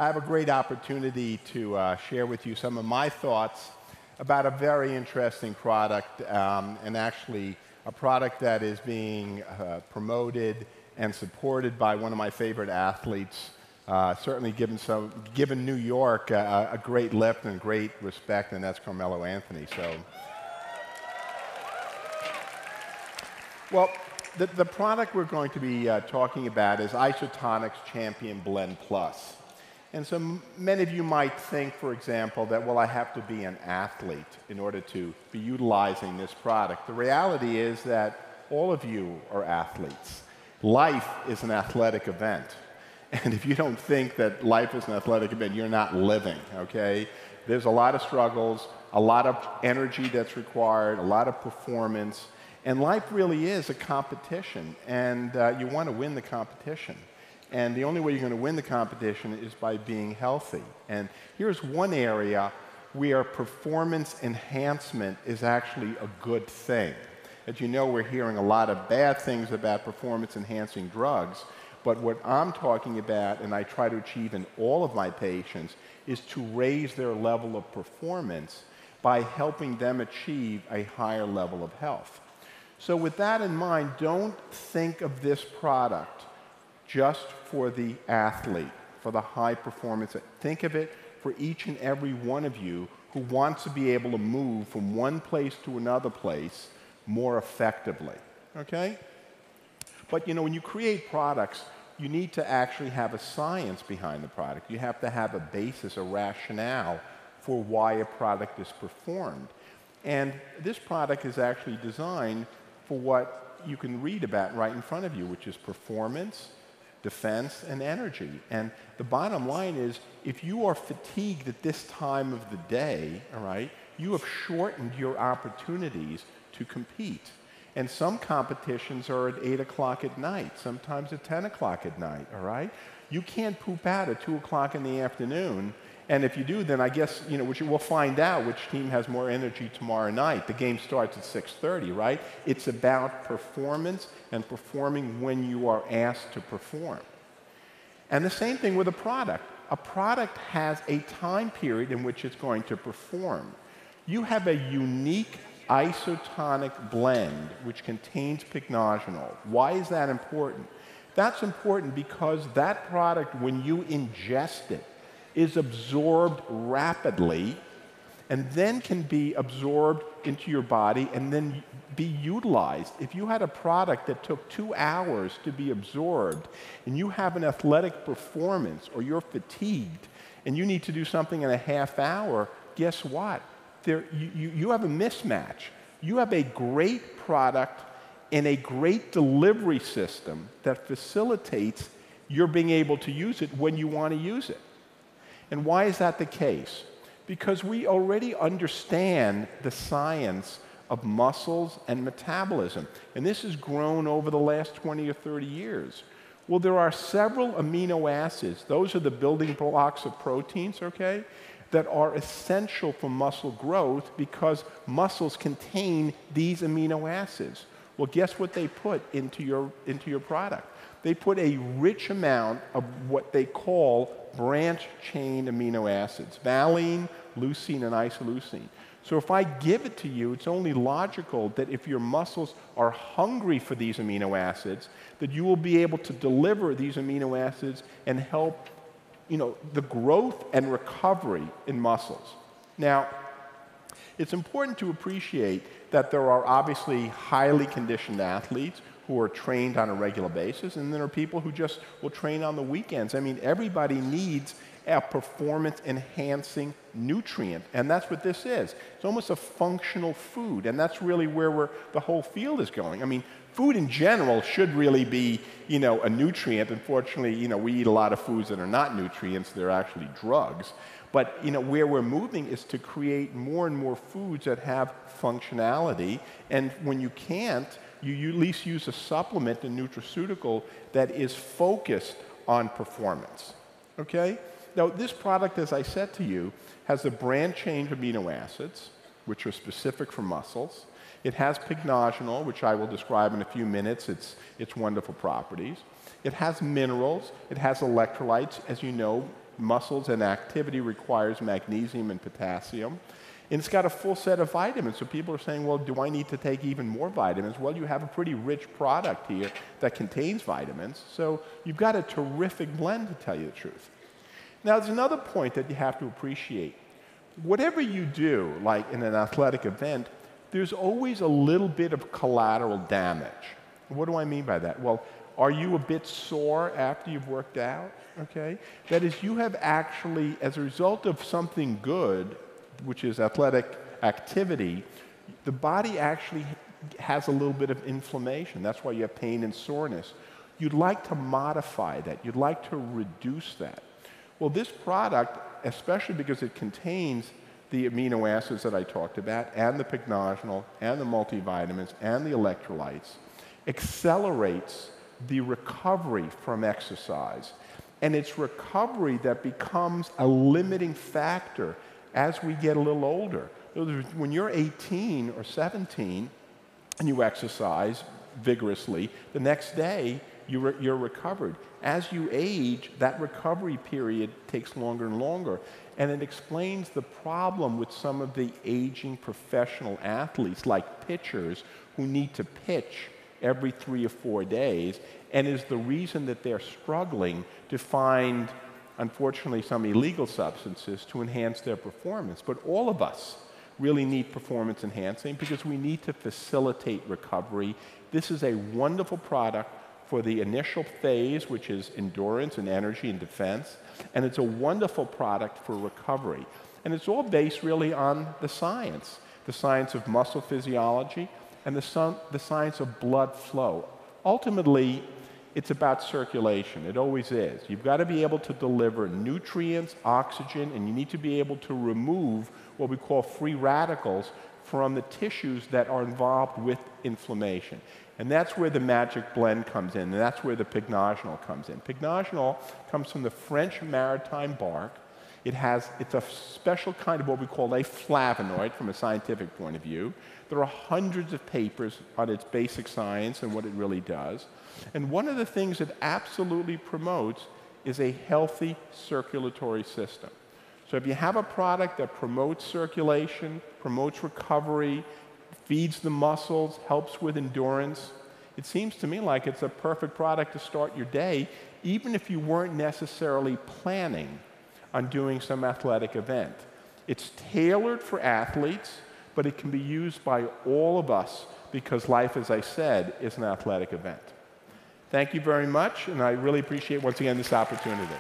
I have a great opportunity to share with you some of my thoughts about a very interesting product, and actually a product that is being promoted and supported by one of my favorite athletes, certainly given New York a great lift and great respect, and that's Carmelo Anthony. Well, the product we're going to be talking about is Isotonix Champion Blend Plus. And so many of you might think, for example, that, well, I have to be an athlete in order to be utilizing this product. The reality is that all of you are athletes. Life is an athletic event. And if you don't think that life is an athletic event, you're not living, okay? There's a lot of struggles, a lot of energy that's required, a lot of performance. And life really is a competition, and you want to win the competition. And the only way you're going to win the competition is by being healthy. And here's one area where performance enhancement is actually a good thing. As you know, we're hearing a lot of bad things about performance-enhancing drugs, but what I'm talking about, and I try to achieve in all of my patients, is to raise their level of performance by helping them achieve a higher level of health. So with that in mind, don't think of this product just for the athlete, for the high performance. Think of it for each and every one of you who wants to be able to move from one place to another place more effectively, okay? But you know, when you create products, you need to actually have a science behind the product. You have to have a basis, a rationale for why a product is performed. And this product is actually designed for what you can read about right in front of you, which is performance, defense, and energy. And the bottom line is, if you are fatigued at this time of the day, all right, you have shortened your opportunities to compete. And some competitions are at 8 o'clock at night, sometimes at 10 o'clock at night, all right? You can't poop out at 2 o'clock in the afternoon. And if you do, then I guess, you know, we'll find out which team has more energy tomorrow night. The game starts at 6:30, right? It's about performance and performing when you are asked to perform. And the same thing with a product. A product has a time period in which it's going to perform. You have a unique isotonic blend which contains pycnogenol. Why is that important? That's important because that product, when you ingest it, is absorbed rapidly and then can be absorbed into your body and then be utilized. If you had a product that took 2 hours to be absorbed and you have an athletic performance or you're fatigued and you need to do something in a half hour, guess what? You have a mismatch. You have a great product and a great delivery system that facilitates your being able to use it when you want to use it. And why is that the case? Because we already understand the science of muscles and metabolism. And this has grown over the last 20 or 30 years. Well, there are several amino acids. Those are the building blocks of proteins, okay, that are essential for muscle growth because muscles contain these amino acids. Well, guess what they put into your product? They put a rich amount of what they call branch-chain amino acids, valine, leucine, and isoleucine. So if I give it to you, it's only logical that if your muscles are hungry for these amino acids, that you will be able to deliver these amino acids and help, you know, the growth and recovery in muscles. Now, it's important to appreciate that there are obviously highly conditioned athletes who are trained on a regular basis, and there are people who just will train on the weekends. I mean, everybody needs a performance-enhancing nutrient, and that's what this is. It's almost a functional food, and that's really where the whole field is going. I mean, food in general should really be, you know, a nutrient. Unfortunately, you know, we eat a lot of foods that are not nutrients; they're actually drugs. But you know, where we're moving is to create more and more foods that have functionality, and when you can't, you at least use a supplement, a nutraceutical, that is focused on performance, okay? Now, this product, as I said to you, has the branch-chain amino acids, which are specific for muscles. It has pycnogenol, which I will describe in a few minutes, its wonderful properties. It has minerals. It has electrolytes. As you know, muscles and activity requires magnesium and potassium. And it's got a full set of vitamins. So people are saying, well, do I need to take even more vitamins? Well, you have a pretty rich product here that contains vitamins. So you've got a terrific blend, to tell you the truth. Now, there's another point that you have to appreciate. Whatever you do, like in an athletic event, there's always a little bit of collateral damage. What do I mean by that? Well, are you a bit sore after you've worked out? Okay? That is, you have actually, as a result of something good, which is athletic activity, the body actually has a little bit of inflammation. That's why you have pain and soreness. You'd like to modify that. You'd like to reduce that. Well, this product, especially because it contains the amino acids that I talked about, and the pycnogenol, and the multivitamins, and the electrolytes, accelerates the recovery from exercise. And it's recovery that becomes a limiting factor as we get a little older. When you're 18 or 17 and you exercise vigorously, the next day you're recovered. As you age, that recovery period takes longer and longer. And it explains the problem with some of the aging professional athletes, like pitchers, who need to pitch every 3 or 4 days, and is the reason that they're struggling to find, unfortunately, some illegal substances to enhance their performance. But all of us really need performance enhancing because we need to facilitate recovery. This is a wonderful product for the initial phase, which is endurance and energy and defense, and it's a wonderful product for recovery. And it's all based really on the science of muscle physiology and the science of blood flow. Ultimately, it's about circulation. It always is. You've got to be able to deliver nutrients, oxygen, and you need to be able to remove what we call free radicals from the tissues that are involved with inflammation. And that's where the magic blend comes in, and that's where the Pycnogenol comes in. Pycnogenol comes from the French maritime bark. It's a special kind of what we call a flavonoid from a scientific point of view. There are hundreds of papers on its basic science and what it really does. And one of the things it absolutely promotes is a healthy circulatory system. So if you have a product that promotes circulation, promotes recovery, feeds the muscles, helps with endurance, it seems to me like it's a perfect product to start your day, even if you weren't necessarily planning on doing some athletic event. It's tailored for athletes, but it can be used by all of us because life, as I said, is an athletic event. Thank you very much, and I really appreciate, once again, this opportunity.